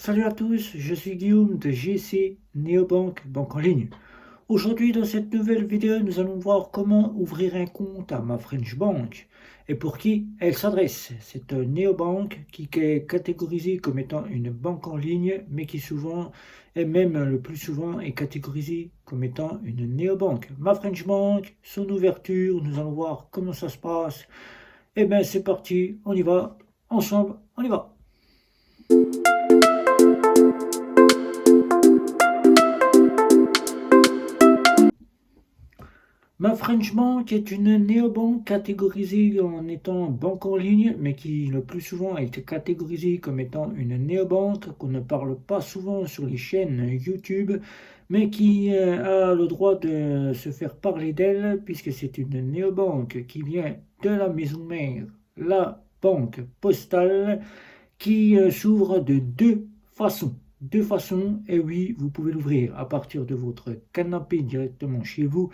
Salut à tous, je suis Guillaume de GC Neobank, banque en ligne. Aujourd'hui, dans cette nouvelle vidéo, nous allons voir comment ouvrir un compte à ma French Bank et pour qui elle s'adresse. C'est un néobank qui est catégorisé comme étant une banque en ligne, mais qui souvent, et même le plus souvent, est catégorisé comme étant une néobanque. Ma French Bank, son ouverture, nous allons voir comment ça se passe. Et bien, c'est parti, on y va, ensemble, on y va. Ma French Bank est une néobanque catégorisée en étant banque en ligne, mais qui le plus souvent a été catégorisée comme étant une néobanque qu'on ne parle pas souvent sur les chaînes YouTube, mais qui a le droit de se faire parler d'elle puisque c'est une néobanque qui vient de la maison mère, la banque postale, qui s'ouvre de deux façons. Deux façons, et oui, vous pouvez l'ouvrir à partir de votre canapé directement chez vous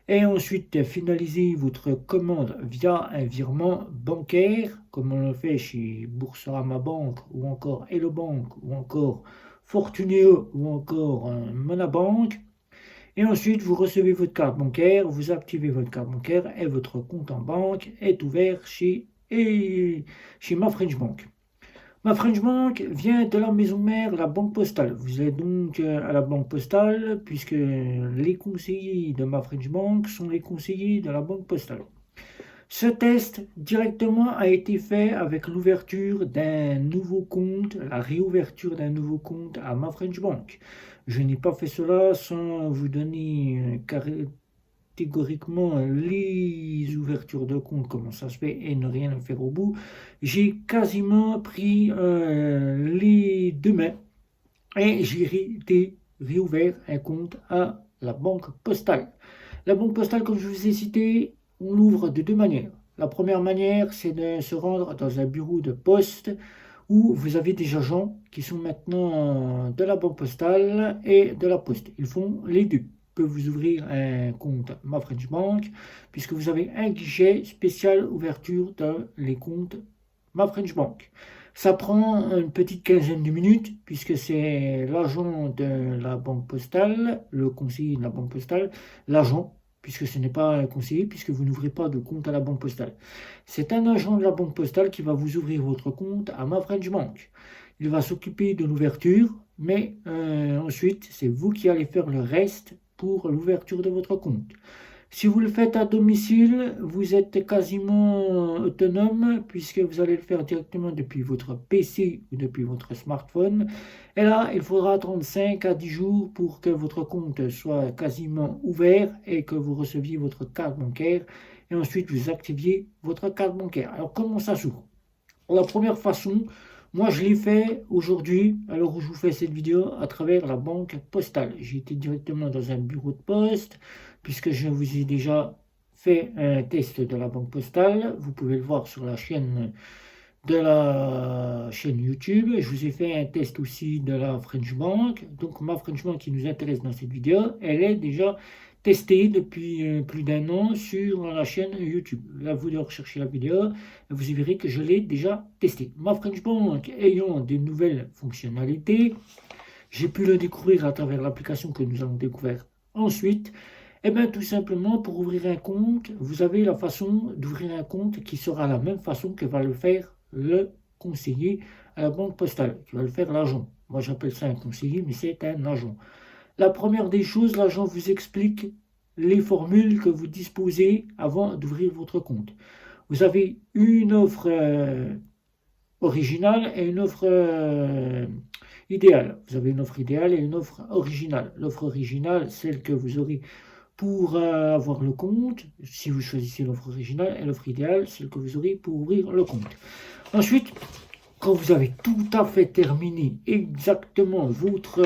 et ensuite finaliser votre commande via un virement bancaire, comme on le fait chez Boursorama Bank ou encore Hello Bank ou encore Fortuneo ou encore Monabank. Et ensuite, vous recevez votre carte bancaire, vous activez votre carte bancaire et votre compte en banque est ouvert chez ma French Bank. Ma French Bank vient de la maison mère, la Banque Postale. Vous êtes donc à la Banque Postale, puisque les conseillers de ma French Bank sont les conseillers de la Banque Postale. Ce test directement a été fait avec l'ouverture d'un nouveau compte, la réouverture d'un nouveau compte à ma French Bank. Je n'ai pas fait cela sans vous donner catégoriquement les ouvertures de compte, comment ça se fait, et ne rien faire au bout. J'ai quasiment pris les deux mains et j'ai réouvert un compte à la banque postale. La banque postale, comme je vous ai cité, on l'ouvre de deux manières. La première manière, c'est de se rendre dans un bureau de poste où vous avez des agents qui sont maintenant de la banque postale et de la poste. Ils font les deux. Ils peuvent vous ouvrir un compte Ma French Bank puisque vous avez un guichet spécial ouverture dans les comptes Ma French Bank. Ça prend une petite quinzaine de minutes puisque c'est l'agent de la banque postale, le conseiller de la banque postale, l'agent, puisque ce n'est pas un conseiller, puisque vous n'ouvrez pas de compte à la banque postale. C'est un agent de la banque postale qui va vous ouvrir votre compte à ma French Bank. Il va s'occuper de l'ouverture, mais ensuite, c'est vous qui allez faire le reste pour l'ouverture de votre compte. Si vous le faites à domicile, vous êtes quasiment autonome puisque vous allez le faire directement depuis votre PC ou depuis votre smartphone. Et là, il faudra attendre 5 à 10 jours pour que votre compte soit quasiment ouvert et que vous receviez votre carte bancaire et ensuite vous activiez votre carte bancaire. Alors comment ça s'ouvre? La première façon, moi je l'ai fait aujourd'hui, alors où je vous fais cette vidéo, à travers la banque postale. J'ai été directement dans un bureau de poste, puisque je vous ai déjà fait un test de la banque postale. Vous pouvez le voir sur la chaîne de la chaîne YouTube. Je vous ai fait un test aussi de la French Bank. Donc ma French Bank qui nous intéresse dans cette vidéo, elle est déjà testée depuis plus d'un an sur la chaîne YouTube. Là, vous devez rechercher la vidéo et vous y verrez que je l'ai déjà testée. Ma French Bank ayant des nouvelles fonctionnalités, j'ai pu le découvrir à travers l'application que nous avons découvert ensuite. Et bien tout simplement, pour ouvrir un compte, vous avez la façon d'ouvrir un compte qui sera la même façon que va le faire le conseiller à la banque postale, qui va le faire l'agent. Moi j'appelle ça un conseiller, mais c'est un agent. La première des choses, l'agent vous explique les formules que vous disposez avant d'ouvrir votre compte. Vous avez une offre originale et une offre idéale. Vous avez une offre idéale et une offre originale. L'offre originale, celle que vous aurez pour avoir le compte, si vous choisissez l'offre originale, et l'offre idéale, celle que vous aurez pour ouvrir le compte. Ensuite, quand vous avez tout à fait terminé exactement votre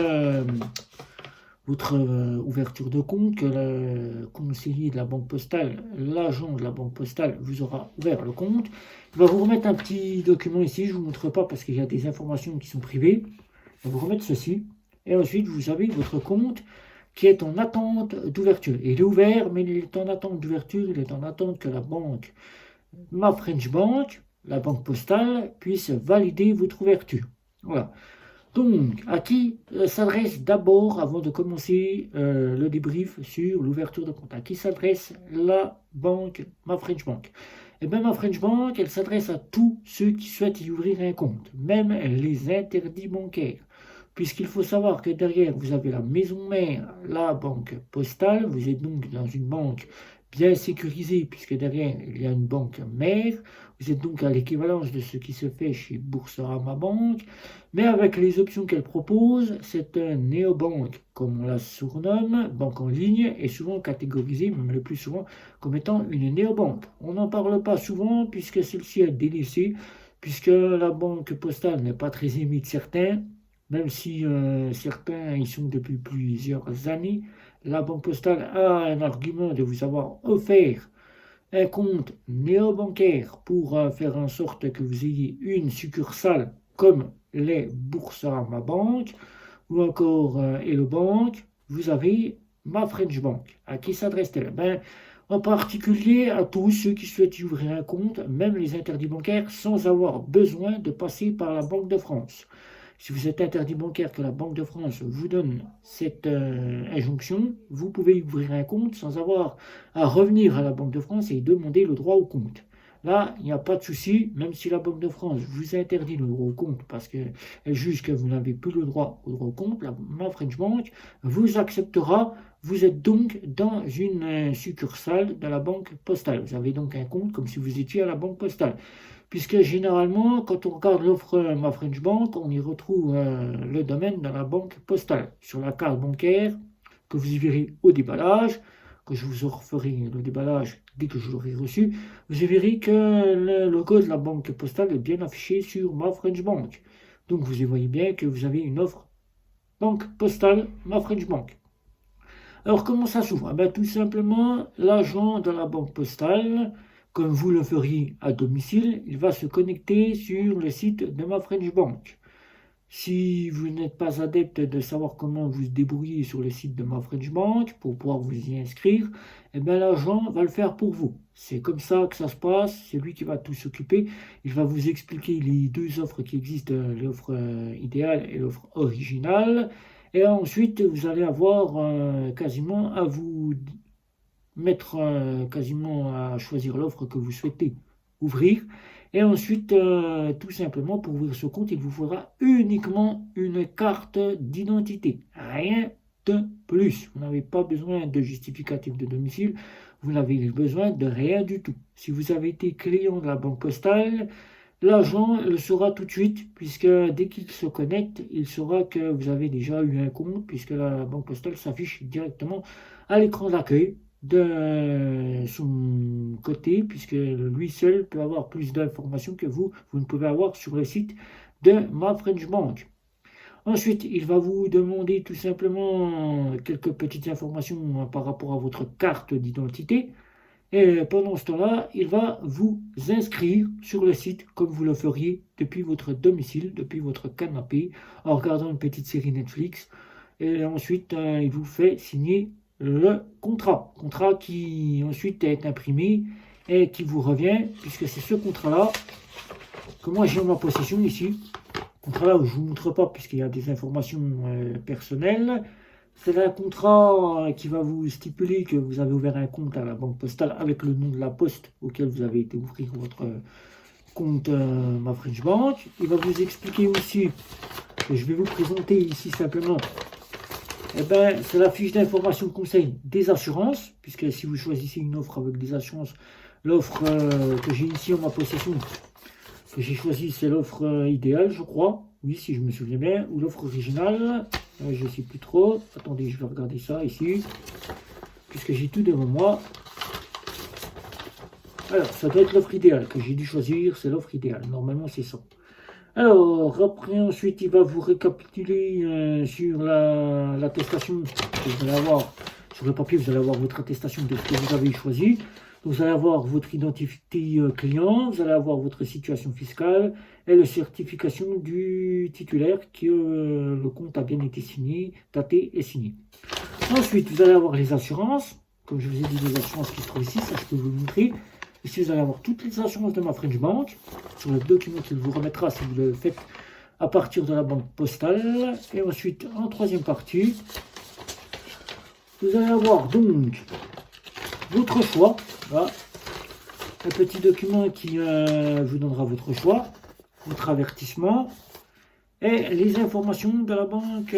ouverture de compte, que le conseiller de la banque postale, l'agent de la banque postale vous aura ouvert le compte, il va vous remettre un petit document ici, je ne vous montre pas parce qu'il y a des informations qui sont privées, il va vous remettre ceci, et ensuite vous avez votre compte qui est en attente d'ouverture. Il est ouvert, mais il est en attente d'ouverture, il est en attente que la banque, ma French Bank, la banque postale, puisse valider votre ouverture. Voilà. Donc, à qui s'adresse d'abord, avant de commencer le débrief sur l'ouverture de compte, à qui s'adresse la banque, ma French Bank? Eh bien, ma French Bank, elle s'adresse à tous ceux qui souhaitent y ouvrir un compte, même les interdits bancaires. Puisqu'il faut savoir que derrière, vous avez la maison mère, la banque postale. Vous êtes donc dans une banque bien sécurisée, puisque derrière, il y a une banque mère. Vous êtes donc à l'équivalence de ce qui se fait chez Boursorama Banque. Mais avec les options qu'elle propose, c'est un néobanque, comme on la surnomme, banque en ligne, est souvent catégorisée, même le plus souvent, comme étant une néobanque. On n'en parle pas souvent, puisque celle-ci est délaissée, puisque la banque postale n'est pas très aimée de certains. Même si certains y sont depuis plusieurs années, la Banque Postale a un argument de vous avoir offert un compte néobancaire pour faire en sorte que vous ayez une succursale comme les Boursorama Bank ou encore Hello Bank. Vous avez ma French Bank. À qui s'adresse-t-elle? Ben, en particulier à tous ceux qui souhaitent y ouvrir un compte, même les interdits bancaires, sans avoir besoin de passer par la Banque de France. Si vous êtes interdit bancaire, que la Banque de France vous donne cette injonction, vous pouvez ouvrir un compte sans avoir à revenir à la Banque de France et demander le droit au compte. Là, il n'y a pas de souci, même si la Banque de France vous interdit le droit au compte parce qu'elle juge que vous n'avez plus le droit au droit au compte, ma French Bank vous acceptera. Vous êtes donc dans une succursale de la Banque Postale. Vous avez donc un compte comme si vous étiez à la Banque Postale. Puisque généralement, quand on regarde l'offre Ma French Bank, on y retrouve le domaine de la banque postale. Sur la carte bancaire, que vous y verrez au déballage, que je vous referai le déballage dès que je l'aurai reçu, vous y verrez que le logo de la banque postale est bien affiché sur Ma French Bank. Donc vous y voyez bien que vous avez une offre banque postale Ma French Bank. Alors comment ça s'ouvre? Tout simplement, l'agent de la banque postale, comme vous le feriez à domicile, il va se connecter sur le site de ma French Bank. Si vous n'êtes pas adepte de savoir comment vous se débrouiller sur le site de ma French Bank pour pouvoir vous y inscrire, l'agent va le faire pour vous. C'est comme ça que ça se passe, c'est lui qui va tout s'occuper. Il va vous expliquer les deux offres qui existent, l'offre idéale et l'offre originale. Et ensuite, vous allez avoir quasiment à vous mettre quasiment à choisir l'offre que vous souhaitez ouvrir. Et ensuite, tout simplement, pour ouvrir ce compte, il vous faudra uniquement une carte d'identité. Rien de plus. Vous n'avez pas besoin de justificatif de domicile. Vous n'avez besoin de rien du tout. Si vous avez été client de la banque postale, l'agent le saura tout de suite, puisque dès qu'il se connecte, il saura que vous avez déjà eu un compte, puisque la banque postale s'affiche directement à l'écran d'accueil de son côté, puisque lui seul peut avoir plus d'informations que vous ne pouvez avoir sur le site de ma French Bank. Ensuite, il va vous demander tout simplement quelques petites informations par rapport à votre carte d'identité. Et pendant ce temps-là, il va vous inscrire sur le site comme vous le feriez depuis votre domicile, depuis votre canapé, en regardant une petite série Netflix. Et ensuite, il vous fait signer le contrat qui ensuite est imprimé et qui vous revient, puisque c'est ce contrat-là que moi j'ai en ma possession ici. Contrat-là, je ne vous montre pas puisqu'il y a des informations personnelles. C'est un contrat qui va vous stipuler que vous avez ouvert un compte à la banque postale avec le nom de la poste auquel vous avez été ouvrir votre compte ma French Bank. Il va vous expliquer aussi, que je vais vous présenter ici simplement, c'est la fiche d'information de conseil des assurances, puisque si vous choisissez une offre avec des assurances, l'offre que j'ai ici en ma possession, que j'ai choisi, c'est l'offre idéale, je crois. Oui, si je me souviens bien. Ou l'offre originale. Je ne sais plus trop. Attendez, je vais regarder ça ici. Puisque j'ai tout devant moi. Alors, ça doit être l'offre idéale que j'ai dû choisir. C'est l'offre idéale. Normalement, c'est ça. Alors, après, ensuite, il va vous récapituler sur l'attestation que vous allez avoir. Sur le papier, vous allez avoir votre attestation de ce que vous avez choisi. Vous allez avoir votre identité client, vous allez avoir votre situation fiscale et la certification du titulaire que le compte a bien été signé, daté et signé. Ensuite, vous allez avoir les assurances. Comme je vous ai dit, les assurances qui se trouvent ici, ça je peux vous le montrer. Ici, vous allez avoir toutes les assurances de ma French Bank sur le document qu'il vous remettra si vous le faites à partir de la banque postale. Et ensuite, en troisième partie, vous allez avoir donc votre choix. Voilà, un petit document qui vous donnera votre choix, votre avertissement et les informations de la banque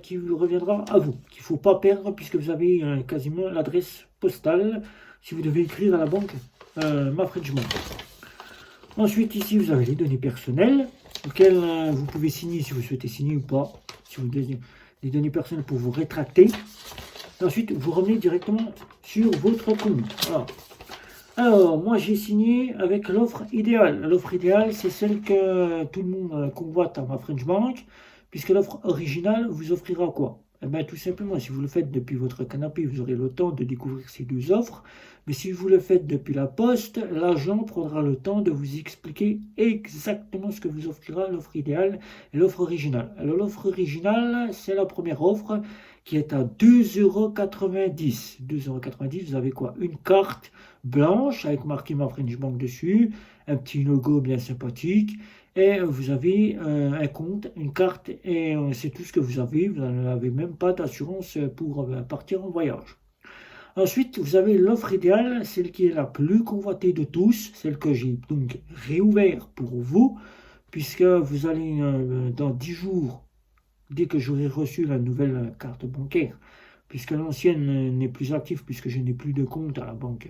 qui vous reviendra à vous, qu'il ne faut pas perdre puisque vous avez quasiment l'adresse postale si vous devez écrire à la banque Ma French Bank. Ensuite, ici, vous avez les données personnelles auxquelles vous pouvez signer si vous souhaitez signer ou pas, si vous désirez les données personnelles pour vous rétracter. Et ensuite, vous revenez directement sur votre compte. Voilà. Alors, moi, j'ai signé avec l'offre idéale. L'offre idéale, c'est celle que tout le monde convoite à Ma French Bank, puisque l'offre originale vous offrira quoi? Eh bien, tout simplement, si vous le faites depuis votre canapé, vous aurez le temps de découvrir ces deux offres. Mais si vous le faites depuis la poste, l'agent prendra le temps de vous expliquer exactement ce que vous offrira l'offre idéale et l'offre originale. Alors, l'offre originale, c'est la première offre qui est à 2,90 €. 2,90 €, vous avez quoi? Une carte blanche avec marqué Ma French Bank dessus, un petit logo bien sympathique. Et vous avez un compte, une carte, et c'est tout ce que vous avez. Vous n'avez même pas d'assurance pour partir en voyage. Ensuite, vous avez l'offre idéale, celle qui est la plus convoitée de tous, celle que j'ai donc réouvert pour vous, puisque vous allez dans 10 jours, dès que j'aurai reçu la nouvelle carte bancaire, puisque l'ancienne n'est plus active, puisque je n'ai plus de compte à la banque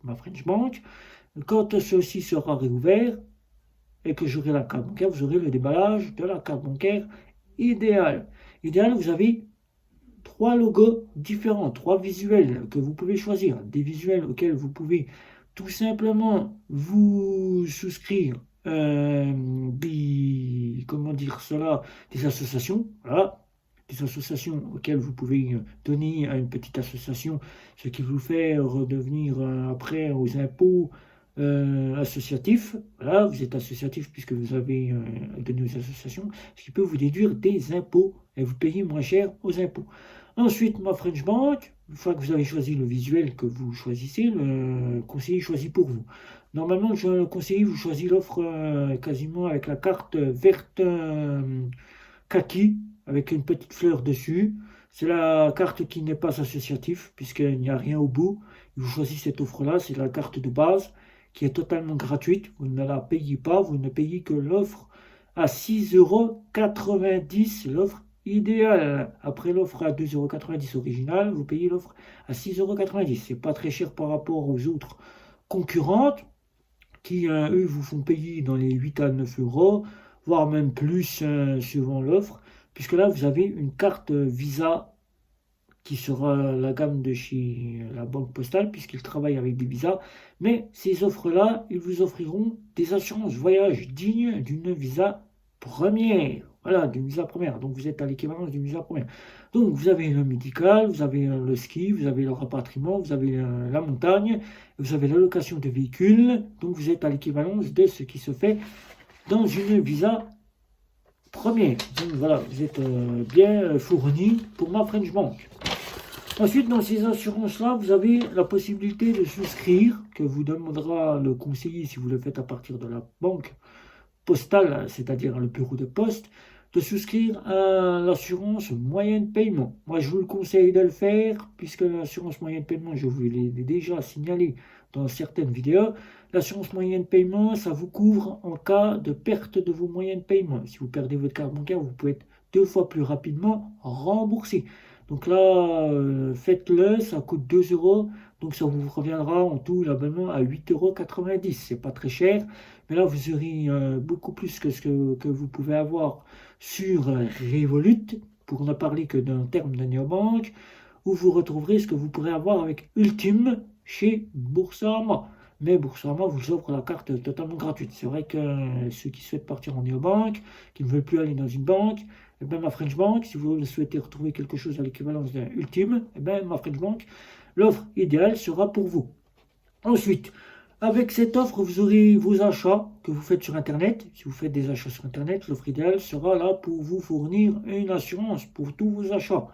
Ma French Bank, quand ceci sera réouvert, et que j'aurai la carte bancaire, vous aurez le déballage de la carte bancaire idéale. Idéal, vous avez 3 logos différents, 3 visuels que vous pouvez choisir. Des visuels auxquels vous pouvez tout simplement vous souscrire, comment dire cela, des associations. Voilà, des associations auxquelles vous pouvez donner à une petite association, ce qui vous fait redevenir après aux impôts associatif. Voilà, vous êtes associatif puisque vous avez donné aux associations, ce qui peut vous déduire des impôts et vous payez moins cher aux impôts. Ensuite, Ma French Bank, une fois que vous avez choisi le visuel que vous choisissez, le conseiller choisit pour vous. Normalement, le conseiller vous choisit l'offre quasiment avec la carte verte kaki avec une petite fleur dessus. C'est la carte qui n'est pas associative puisqu'il n'y a rien au bout. Il vous choisit cette offre-là, c'est la carte de base qui est totalement gratuite. Vous ne la payez pas, vous ne payez que l'offre à 6,90 €, l'offre idéale. Après l'offre à 2,90 € originale, vous payez l'offre à 6,90 €. C'est pas très cher par rapport aux autres concurrentes qui, eux, vous font payer dans les 8 à 9 €, voire même plus suivant l'offre, puisque là, vous avez une carte Visa qui sera la gamme de chez la banque postale, puisqu'ils travaillent avec des visas. Mais ces offres-là, ils vous offriront des assurances voyage dignes d'une visa première. Voilà, d'une visa première. Donc vous êtes à l'équivalence d'une visa première. Donc vous avez le médical, vous avez le ski, vous avez le rapatriement, vous avez la montagne, vous avez la location de véhicules. Donc vous êtes à l'équivalence de ce qui se fait dans une visa première. Donc voilà, vous êtes bien fourni pour Ma French Bank. Ensuite, dans ces assurances-là, vous avez la possibilité de souscrire, que vous demandera le conseiller si vous le faites à partir de la banque postale, c'est-à-dire le bureau de poste, de souscrire à l'assurance moyen de paiement. Moi, je vous le conseille de le faire, puisque l'assurance moyen de paiement, je vous l'ai déjà signalé dans certaines vidéos. L'assurance moyen de paiement, ça vous couvre en cas de perte de vos moyens de paiement. Si vous perdez votre carte bancaire, vous pouvez être 2 fois plus rapidement remboursé. Donc là, faites-le, ça coûte 2 €, donc ça vous reviendra en tout l'abonnement à 8,90 €. C'est pas très cher, mais là vous aurez beaucoup plus que ce que vous pouvez avoir sur Revolut, pour ne parler que d'un terme de néobanque, où vous retrouverez ce que vous pourrez avoir avec Ultime chez Boursorama. Mais Boursorama vous offre la carte totalement gratuite. C'est vrai que ceux qui souhaitent partir en néobanque, qui ne veulent plus aller dans une banque, et bien Ma French Bank, si vous souhaitez retrouver quelque chose à l'équivalence d'un Ultime, et bien Ma French Bank, l'offre idéale sera pour vous. Ensuite, avec cette offre, vous aurez vos achats que vous faites sur Internet. Si vous faites des achats sur Internet, l'offre idéale sera là pour vous fournir une assurance pour tous vos achats.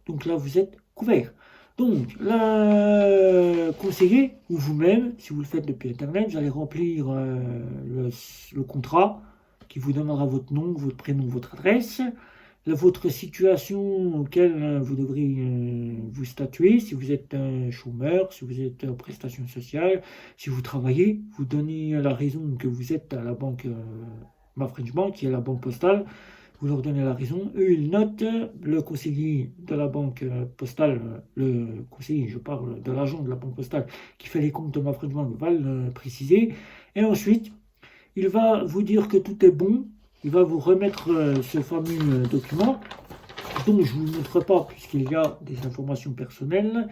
Donc là, vous êtes couvert. Donc, le conseiller, ou vous-même, si vous le faites depuis Internet, vous allez remplir le contrat qui vous donnera votre nom, votre prénom, votre adresse, votre situation auquel vous devrez vous statuer, si vous êtes un chômeur, si vous êtes en prestation sociale, si vous travaillez, vous donnez la raison que vous êtes à la banque Ma French Bank, qui est la banque postale, vous leur donnez la raison, eux ils notent, le conseiller de la banque postale, le conseiller, je parle de l'agent de la banque postale qui fait les comptes de Ma French Bank, va le préciser, et ensuite il va vous dire que tout est bon, il va vous remettre ce fameux document, dont je ne vous montre pas puisqu'il y a des informations personnelles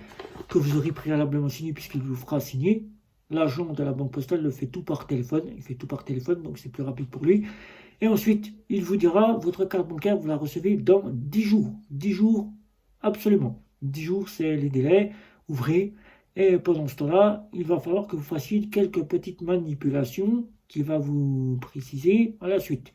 que vous aurez préalablement signé puisqu'il vous fera signer. L'agent de la banque postale le fait tout par téléphone, il fait tout par téléphone, donc c'est plus rapide pour lui. Et ensuite, il vous dira, votre carte bancaire, vous la recevez dans 10 jours. 10 jours, absolument. 10 jours, c'est les délais, ouvrez. Et pendant ce temps-là, il va falloir que vous fassiez quelques petites manipulations qui va vous préciser à la suite.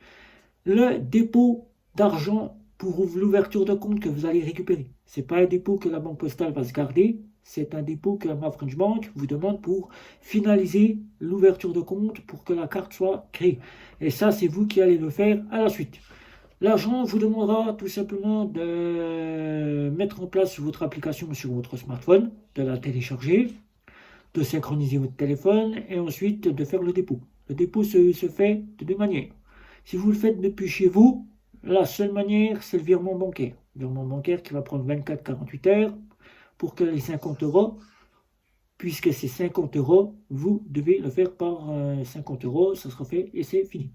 Le dépôt d'argent pour l'ouverture de compte que vous allez récupérer. Ce n'est pas un dépôt que la banque postale va se garder, c'est un dépôt que Ma French Bank vous demande pour finaliser l'ouverture de compte pour que la carte soit créée. Et ça, c'est vous qui allez le faire à la suite. L'agent vous demandera tout simplement de mettre en place votre application sur votre smartphone, de la télécharger, de synchroniser votre téléphone et ensuite de faire le dépôt. Le dépôt se fait de deux manières. Si vous le faites depuis chez vous, la seule manière, c'est le virement bancaire. Le virement bancaire qui va prendre 24-48 heures pour que les 50 euros, puisque c'est 50 euros, vous devez le faire par 50 euros, ça sera fait et c'est fini.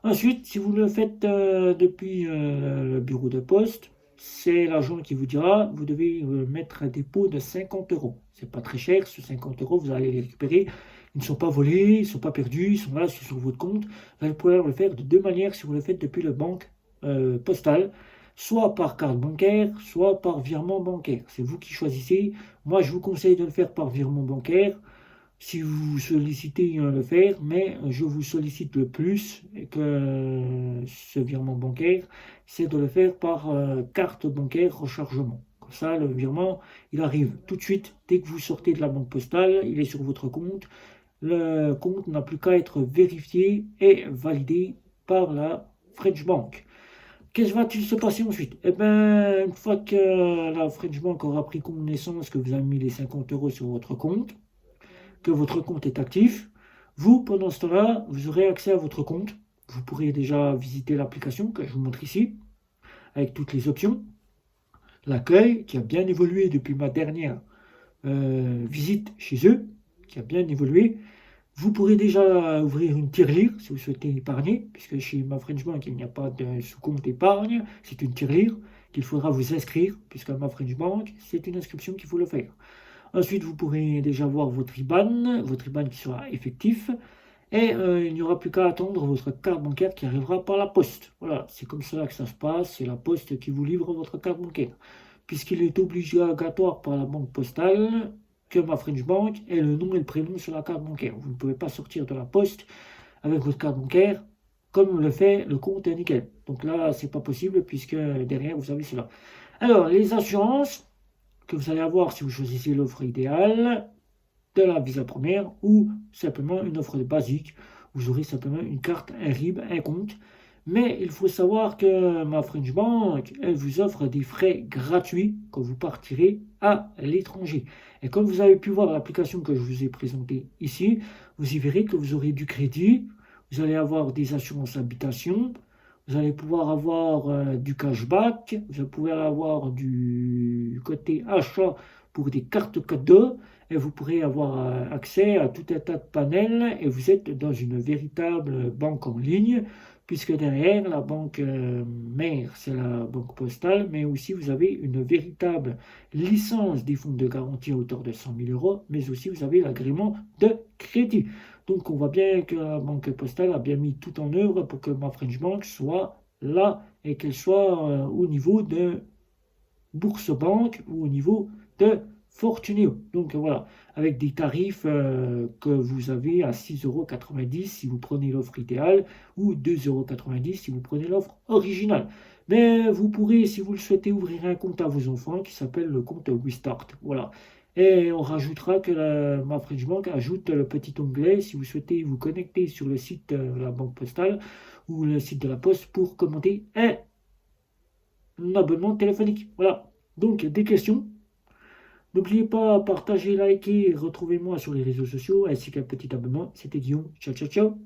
Ensuite, si vous le faites depuis le bureau de poste, c'est l'agent qui vous dira, vous devez mettre un dépôt de 50 euros. C'est pas très cher, ce 50 euros, vous allez les récupérer. Ils ne sont pas volés, ils ne sont pas perdus, ils sont là sur votre compte. Vous allez pouvoir le faire de deux manières si vous le faites depuis le banque postale, soit par carte bancaire, soit par virement bancaire. C'est vous qui choisissez. Moi, je vous conseille de le faire par virement bancaire si vous sollicitez le faire, mais je vous sollicite le plus que ce virement bancaire, c'est de le faire par carte bancaire rechargement. Comme ça, le virement, il arrive tout de suite, dès que vous sortez de la banque postale, il est sur votre compte. Le compte n'a plus qu'à être vérifié et validé par la French Bank. Qu'est-ce va-t-il se passer ensuite? Eh bien, une fois que la French Bank aura pris connaissance que vous avez mis les 50 euros sur votre compte, que votre compte est actif, vous, pendant ce temps-là, vous aurez accès à votre compte. Vous pourrez déjà visiter l'application que je vous montre ici, avec toutes les options. L'accueil, qui a bien évolué depuis ma dernière visite chez eux, qui a bien évolué. Vous pourrez déjà ouvrir une tirelire si vous souhaitez épargner, puisque chez Ma French Bank, il n'y a pas de sous-compte épargne, c'est une tirelire qu'il faudra vous inscrire, puisqu'à Ma French Bank, c'est une inscription qu'il faut le faire. Ensuite, vous pourrez déjà voir votre IBAN qui sera effectif, et il n'y aura plus qu'à attendre votre carte bancaire qui arrivera par la poste. Voilà, c'est comme cela que ça se passe, c'est la poste qui vous livre votre carte bancaire. Puisqu'il est obligatoire par la banque postale que Ma French Bank ait le nom et le prénom sur la carte bancaire. Vous ne pouvez pas sortir de la poste avec votre carte bancaire comme le fait le compte nickel. Donc là, c'est pas possible puisque derrière, vous avez cela. Alors, les assurances que vous allez avoir si vous choisissez l'offre idéale de la Visa première ou simplement une offre basique. Vous aurez simplement une carte, un RIB, un compte. Mais il faut savoir que Ma French Bank, elle vous offre des frais gratuits quand vous partirez à l'étranger. Et comme vous avez pu voir l'application que je vous ai présentée ici, vous y verrez que vous aurez du crédit, vous allez avoir des assurances habitation, vous allez pouvoir avoir du cashback, vous allez pouvoir avoir du côté achat pour des cartes cadeaux, et vous pourrez avoir accès à tout un tas de panels, et vous êtes dans une véritable banque en ligne, puisque derrière, la banque mère, c'est la banque postale, mais aussi vous avez une véritable licence des fonds de garantie à hauteur de 100 000 euros, mais aussi vous avez l'agrément de crédit. Donc on voit bien que la banque postale a bien mis tout en œuvre pour que Ma French Bank soit là et qu'elle soit au niveau de Bourse Banque ou au niveau de Fortuneo. Donc voilà, avec des tarifs que vous avez à 6,90 € si vous prenez l'offre idéale ou 2,90 € si vous prenez l'offre originale. Mais vous pourrez, si vous le souhaitez, ouvrir un compte à vos enfants qui s'appelle le compte WeStart. Voilà. Et on rajoutera que Ma French Bank ajoute le petit onglet, si vous souhaitez vous connecter sur le site de la banque postale, ou le site de la Poste pour commander un abonnement téléphonique. Voilà. Donc, des questions. N'oubliez pas, partager, liker, retrouvez-moi sur les réseaux sociaux ainsi qu'un petit abonnement. C'était Guillaume. Ciao, ciao, ciao.